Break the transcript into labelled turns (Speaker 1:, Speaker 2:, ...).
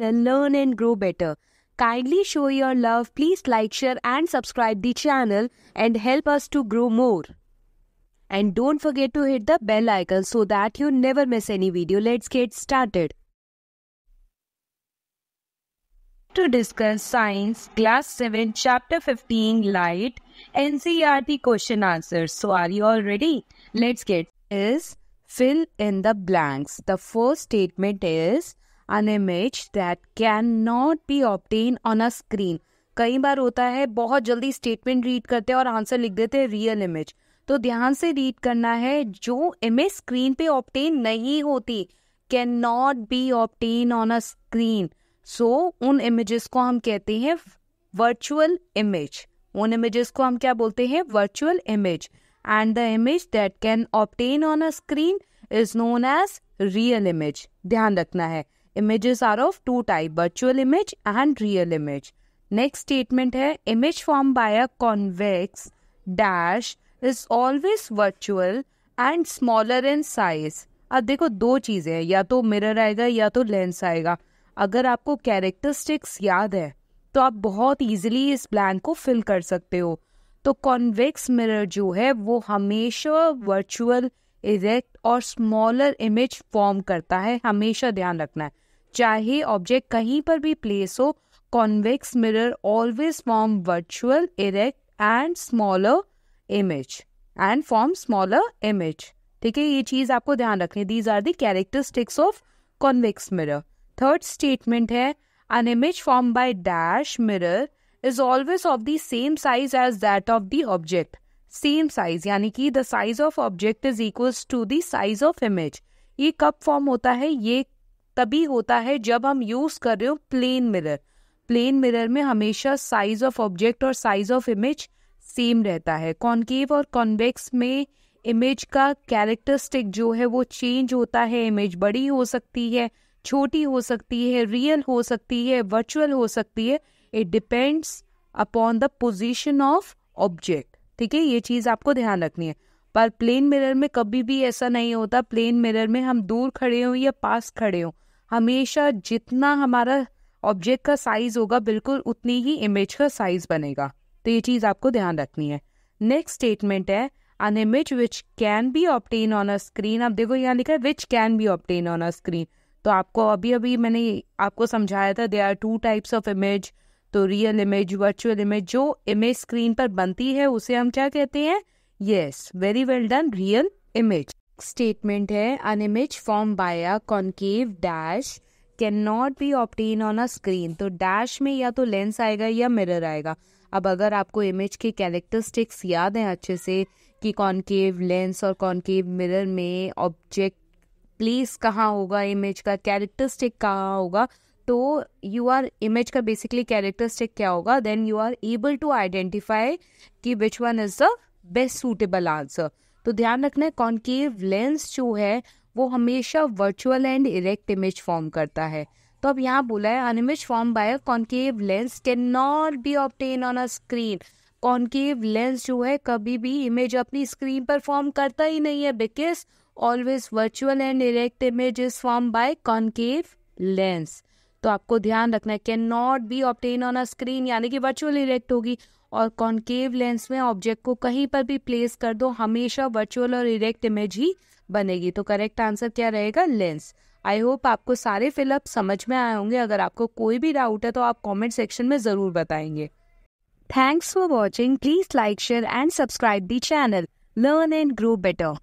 Speaker 1: and learn and grow better. Kindly show your love. Please like, share and subscribe the channel and help us to grow more. And don't forget to hit the bell icon so that you never miss any video. Let's get started. To discuss Science Class 7 Chapter 15 Light NCERT question answers. So are you all ready? Let's get is fill in the blanks. The first statement is an image that cannot be obtained on a screen. कई बार होता है बहुत जल्दी statement read करते हैं और answer लिख देते हैं रियल इमेज. तो ध्यान से रीड करना है. जो इमेज स्क्रीन पे ऑब्टेन नहीं होती can not be obtain on a screen. So उन इमेजेस को हम कहते हैं वर्चुअल इमेज. उन इमेजेस को हम क्या बोलते हैं? Virtual image. And the image that can obtain on a screen is known as real image. ध्यान रखना है. Images are of two types, virtual image and real image. Next statement है image formed by a convex dash is always virtual and smaller in size. अब देखो दो चीज़ें हैं, या तो मिरर आएगा या तो लेंस आएगा. अगर आपको कैरेक्टरिस्टिक्स याद है तो आप बहुत इजीली इस ब्लैंक को फिल कर सकते हो. तो कॉन्वेक्स मिरर जो है वो हमेशा वर्चुअल, इरेक्ट और स्मॉलर इमेज फॉर्म करता है. हमेशा ध्यान रखना है, चाहे ऑब्जेक्ट कहीं पर भी प्लेस हो, convex mirror always form virtual, erect and smaller image and form smaller image. ठीक है, ये चीज आपको ध्यान रखनी. These are the characteristics of convex mirror. Third statement है an image formed by dash mirror is always of the same size as that of the object. Same size यानी कि the size of object is equals to the size of image. ये कब form होता है? ये तभी होता है जब हम यूज कर रहे हो प्लेन मिरर. प्लेन मिरर में हमेशा साइज ऑफ ऑब्जेक्ट और साइज ऑफ इमेज सेम रहता है. कॉन्केव और कॉन्वेक्स में इमेज का कैरेक्टरिस्टिक जो है वो चेंज होता है. इमेज बड़ी हो सकती है, छोटी हो सकती है, रियल हो सकती है, वर्चुअल हो सकती है. It depends upon the position of object. ठीक है, ये चीज आपको ध्यान रखनी है. पर प्लेन मिरर में कभी भी ऐसा नहीं होता. प्लेन मिरर में हम दूर खड़े हो या पास खड़े हो, हमेशा जितना हमारा ऑब्जेक्ट का साइज होगा बिल्कुल उतनी ही इमेज का साइज बनेगा. तो ये चीज आपको ध्यान रखनी है. नेक्स्ट स्टेटमेंट है an image which can be obtained on a screen. अब देखो यहाँ लिखा है which can be obtained on a screen. तो आपको अभी मैंने आपको समझाया था there are two types of image. तो रियल इमेज, वर्चुअल इमेज. जो इमेज स्क्रीन पर बनती है उसे हम क्या कहते हैं? Yes, very well done, real image. Statement है an image formed by a concave dash cannot be obtained on a screen. तो डैश में या तो लेंस आएगा या मिरर आएगा. अब अगर आपको इमेज के कैरेक्टरिस्टिक्स याद हैं अच्छे से कि कॉन्केव लेंस और कॉन्केव मिरर में ऑब्जेक्ट प्लेस कहाँ होगा, इमेज का कैरेक्टरिस्टिक कहाँ होगा, तो यू आर इमेज का बेसिकली कैरेक्टरिस्टिक क्या होगा, then you are able to identify कि which one is the best suitable answer. तो ध्यान रखना है कॉन्केव लेंस जो है वो हमेशा virtual and erect image form करता है. तो अब यहाँ बोला है an image formed by a concave lens cannot be obtained on a screen. Concave lens जो है कभी भी इमेज अपनी स्क्रीन पर फॉर्म करता ही नहीं है, because always virtual and erect image is form by concave lens. तो आपको ध्यान रखना है can not be obtain on a screen यानी कि वर्चुअल इरेक्ट होगी, और कॉन्केव लेंस में ऑब्जेक्ट को कहीं पर भी प्लेस कर दो हमेशा वर्चुअल और इरेक्ट इमेज ही बनेगी. तो करेक्ट आंसर क्या रहेगा? लेंस. आई होप आपको सारे फिलअप समझ में आए होंगे. अगर आपको कोई भी डाउट है तो आप कमेंट सेक्शन में ज़रूर बताएंगे. Thanks for watching. Please like, share and subscribe the channel. Learn and grow better.